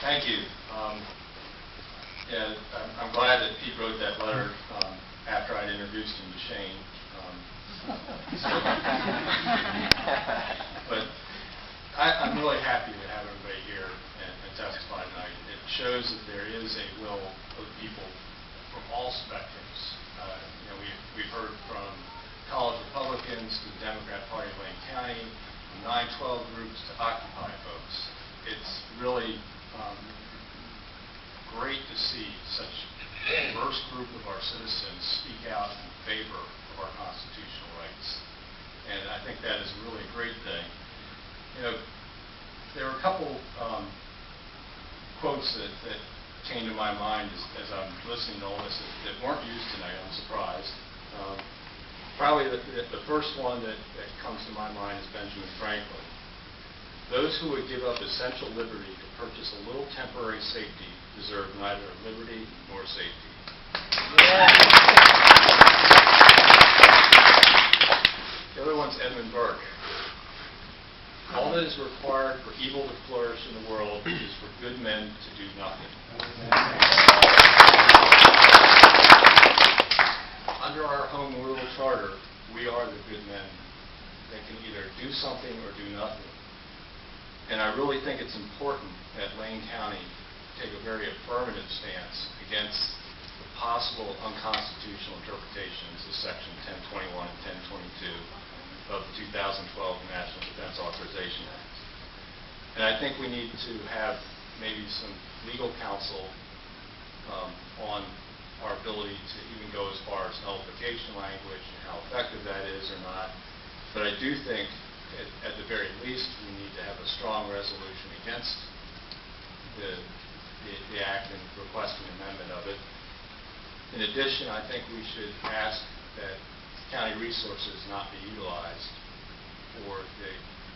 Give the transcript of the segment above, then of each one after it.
Thank you. Yeah, I'm glad that Pete wrote that letter after I'd introduced him to Shane. But I'm really happy to have everybody here and testify tonight. It shows that there is a will of the people from all spectrums. We've heard from college Republicans to the Democrat Party of Wayne County, from 9/12 groups to Occupy folks. It's really great to see such a diverse group of our citizens speak out in favor of our constitutional rights. And I think that is really a great thing. There are a couple quotes that came to my mind as I'm listening to all this that weren't used tonight. I'm surprised. Probably the first one that comes to my mind is Benjamin Franklin. Those who would give up essential liberty to purchase a little temporary safety deserve neither liberty nor safety. Yeah. The other one's Edmund Burke. All that is required for evil to flourish in the world is for good men to do nothing. Under our home rule charter, we are the good men that can either do something or do nothing. And I really think it's important that Lane County take a very affirmative stance against the possible unconstitutional interpretations of Section 1021 and 1022 of the 2012 National Defense Authorization Act. And I think we need to have maybe some legal counsel on our ability to even go as far as nullification language and how effective that is or not. But I do think at the very least, we need to have a strong resolution against the act and request an amendment of it. In addition, I think we should ask that county resources not be utilized for the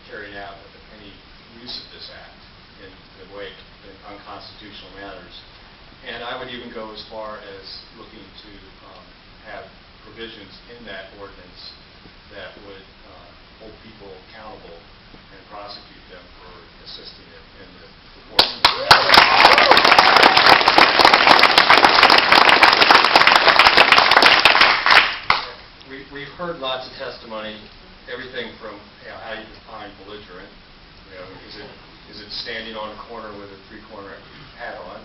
carrying out of any use of this act in unconstitutional manners. And I would even go as far as looking to have provisions in that ordinance that would hold people accountable and prosecute them for assisting in the enforcement. We've heard lots of testimony, everything from how you define belligerent. Is it standing on a corner with a three-corner hat on?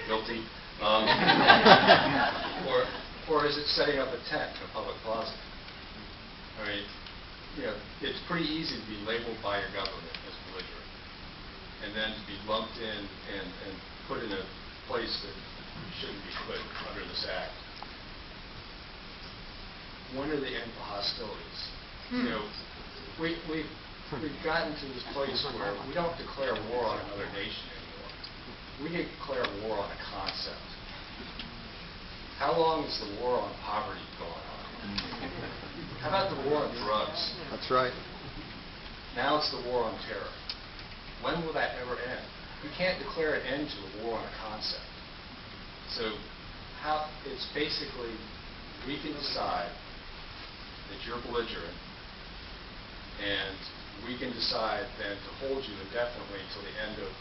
Guilty. Or is it setting up a tent in a public plaza? I mean, it's pretty easy to be labeled by your government as belligerent, and then to be lumped in and put in a place that shouldn't be put under this act. When are the end to hostilities? We've gotten to this place where we don't declare war on another nation anymore. We declare war on a concept. How long is the war on poverty going on? How about the war on drugs? That's right. Now it's the war on terror. When will that ever end? You can't declare an end to a war on a concept. So it's basically, we can decide that you're belligerent, and we can decide then to hold you indefinitely until the end of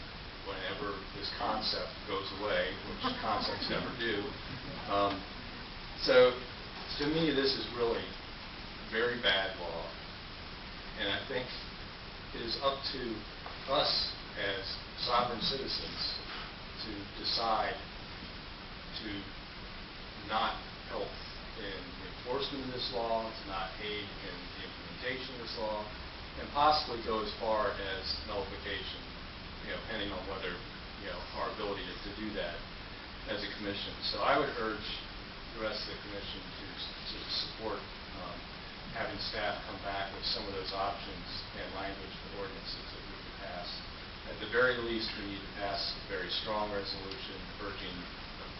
whenever this concept goes away, which concepts never do. So to me, this is really very bad law, and I think it is up to us as sovereign citizens to decide to not help in the enforcement of this law, to not aid in the implementation of this law, and possibly go as far as nullification, depending on whether our ability to do that as a commission. So I would urge the rest of the commission to support having staff come back with some of those options and language for ordinances that we can pass. At the very least, we need to pass a very strong resolution urging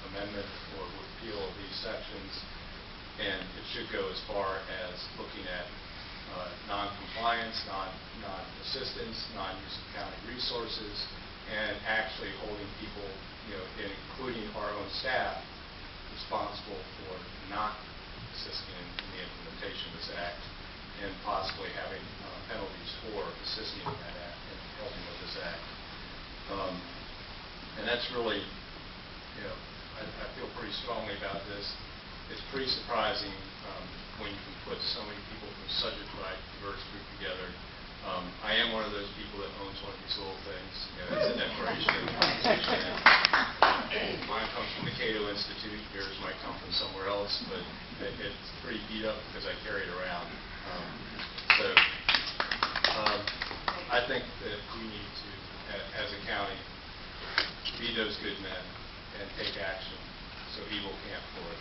amendment or repeal of these sections, and it should go as far as looking at non-compliance, non-assistance, non-use of county resources, and actually holding people, including our own staff, responsible for not assisting in the implementation of this act, and possibly having penalties for assisting in that act and helping with this act. And that's really, I feel pretty strongly about this. It's pretty surprising when you can put so many people from such a diverse group together. I am one of those people that owns one of these little things. It's a Declaration of the Constitution. Mine comes from the Cato Institute. Yours might come from somewhere else, but it's pretty beat up because I carry it around. I think that we need to, as a county, be those good men and take action so evil can't flourish.